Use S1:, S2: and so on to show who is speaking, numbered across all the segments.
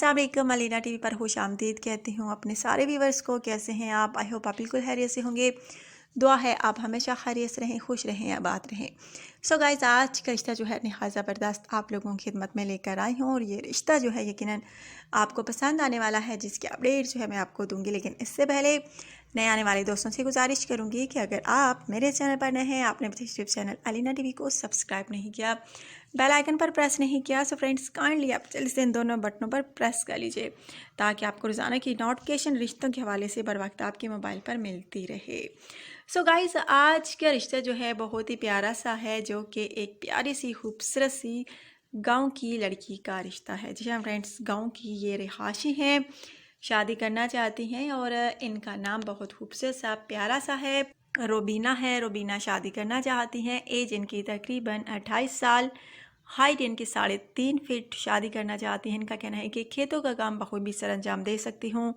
S1: अस्सलाम वालेकुम, अलीना टीवी पर खुश आमदीद कहती हूँ अपने सारे व्यूवर्स को। कैसे हैं आप? आई होप आप बिल्कुल खैरियत से होंगे। दुआ है आप हमेशा खैरियत से रहें, खुश रहें, आबाद रहें। सो गाइस, आज का रिश्ता जो है नहायत ज़बरदस्त आप लोगों की खिदमत में लेकर आई हूँ और ये रिश्ता जो है यकीनन आपको पसंद आने वाला है, जिसकी अपडेट जो है मैं आपको दूंगी। लेकिन इससे पहले नए आने वाले दोस्तों से गुजारिश करूँगी कि अगर आप मेरे चैनल पर नए हैं, आपने यूट्यूब चैनल अलीना टीवी को सब्सक्राइब नहीं किया, बेल आइकन पर प्रेस नहीं किया, सो फ्रेंड्स काइंडली आप जल्दी से इन दोनों बटनों पर प्रेस कर लीजिए ताकि आपको रोज़ाना की नोटिफिकेशन रिश्तों के हवाले से बर वक्त आपके मोबाइल पर मिलती रहे। सो गाइस, आज का रिश्ता जो है बहुत ही प्यारा सा है, जो कि एक प्यारी सी खूबसूरत सी गांव की लड़की का रिश्ता है। जी हाँ फ्रेंड्स, गांव की ये रिहायशी हैं, शादी करना चाहती हैं और इनका नाम बहुत खूबसूरत सा प्यारा सा है, रोबीना है। रोबीना शादी करना चाहती हैं। एज इनकी तकरीबन 28 साल, हाइट इनकी 3.5 फीट। शादी करना चाहती हैं। इनका कहना है कि खेतों का काम बखूबी सर अंजाम दे सकती हूँ,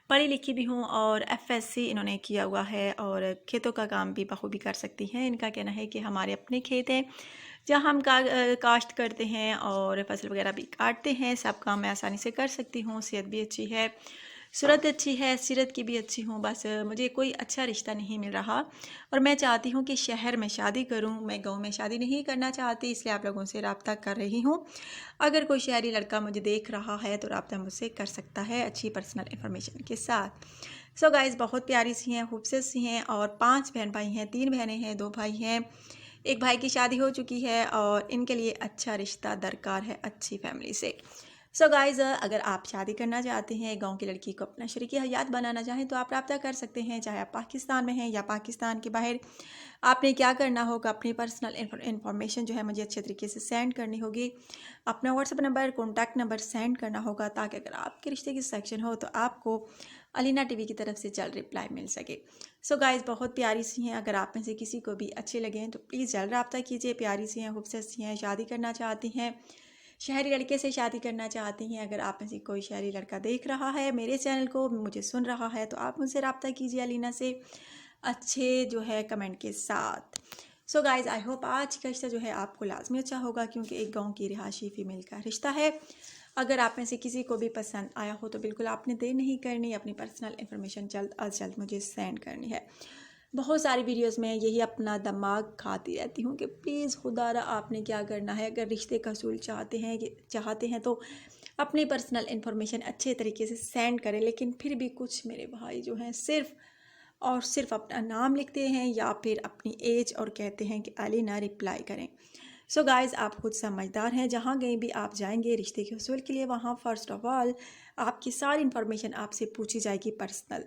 S1: पढ़ी लिखी भी हूँ और FSC इन्होंने किया हुआ है और खेतों का काम भी बखूबी कर सकती हैं। इनका कहना है कि हमारे अपने खेत हैं जहाँ हम काश्त करते हैं और फसल वगैरह भी काटते हैं। सब काम मैं आसानी से कर सकती हूँ, सेहत भी अच्छी है, सूरत अच्छी है, सीरत की भी अच्छी हूँ। बस मुझे कोई अच्छा रिश्ता नहीं मिल रहा और मैं चाहती हूँ कि शहर में शादी करूँ, मैं गांव में शादी नहीं करना चाहती, इसलिए आप लोगों से रब्ता कर रही हूँ। अगर कोई शहरी लड़का मुझे देख रहा है तो रब्ता मुझसे कर सकता है अच्छी पर्सनल इन्फॉर्मेशन के साथ। सो गाइस, बहुत प्यारी सी हैं, खूबसूरत सी हैं और 5 बहन भाई हैं, 3 बहनें हैं, 2 भाई हैं। एक भाई की शादी हो चुकी है और इनके लिए अच्छा रिश्ता दरकार है अच्छी फैमिली से। सो गाइज़, अगर आप शादी करना चाहते हैं, गांव की लड़की को अपना शरीकी हयात बनाना चाहें तो आप रब्ता कर सकते हैं, चाहे आप पाकिस्तान में हैं या पाकिस्तान के बाहर। आपने क्या करना होगा, अपनी पर्सनल इन्फॉर्मेशन जो है मुझे अच्छे तरीके से सेंड करनी होगी। अपना WhatsApp number, contact number send करना होगा ताकि अगर आपके रिश्ते की सिलेक्शन हो तो आपको अलीना टीवी की तरफ से जल्द रिप्लाई मिल सके। सो गाइज़, बहुत प्यारी सी हैं, अगर आप में से किसी को भी अच्छे लगें तो प्लीज़ जल्द रब्ता कीजिए। प्यारी सी हैं, खूबसूरत सी हैं, शादी करना चाहती हैं, शहरी लड़के से शादी करना चाहती हैं। अगर आप में से कोई शहरी लड़का देख रहा है मेरे चैनल को, मुझे सुन रहा है, तो आप मुझसे रब्ता कीजिए अलीना से अच्छे जो है कमेंट के साथ। सो गाइज़, आई होप आज का रिश्ता जो है आपको लाजमी अच्छा होगा, क्योंकि एक गांव की रिहायशी फीमेल का रिश्ता है। अगर आप में से किसी को भी पसंद आया हो तो बिल्कुल आपने देर नहीं करनी, अपनी पर्सनल इन्फॉर्मेशन जल्द अज जल्द मुझे सेंड करनी है। बहुत सारी वीडियोस में यही अपना दिमाग खाती रहती हूँ कि प्लीज़ खुदारा आपने क्या करना है, अगर रिश्ते का असूल चाहते हैं तो अपनी पर्सनल इन्फॉर्मेशन अच्छे तरीके से सेंड करें। लेकिन फिर भी कुछ मेरे भाई जो हैं सिर्फ़ और सिर्फ अपना नाम लिखते हैं या फिर अपनी एज और कहते हैं कि अलीना रिप्लाई करें। सो गाइज़, आप खुद समझदार हैं, जहाँ कहीं भी आप जाएंगे रिश्ते के हसूल के लिए, वहाँ फ़र्स्ट ऑफ ऑल आपकी सारी इन्फॉर्मेशन आपसे पूछी जाएगी पर्सनल।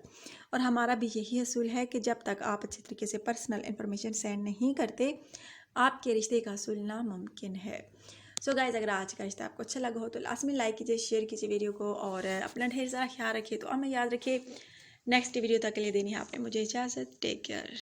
S1: और हमारा भी यही असूल है कि जब तक आप अच्छे तरीके से पर्सनल इन्फॉर्मेशन सेंड नहीं करते, आपके रिश्ते का हसूल नामुमकिन है। सो गाइज़, अगर आज का रिश्ता आपको अच्छा लगा हो तो लाजमी लाइक कीजिए, शेयर कीजिए वीडियो को और अपना ढेर सारा ख्याल रखिए। तो हमें याद रखिए, नेक्स्ट वीडियो तक के लिए देनी है आपने मुझे इजाज़त। Take care.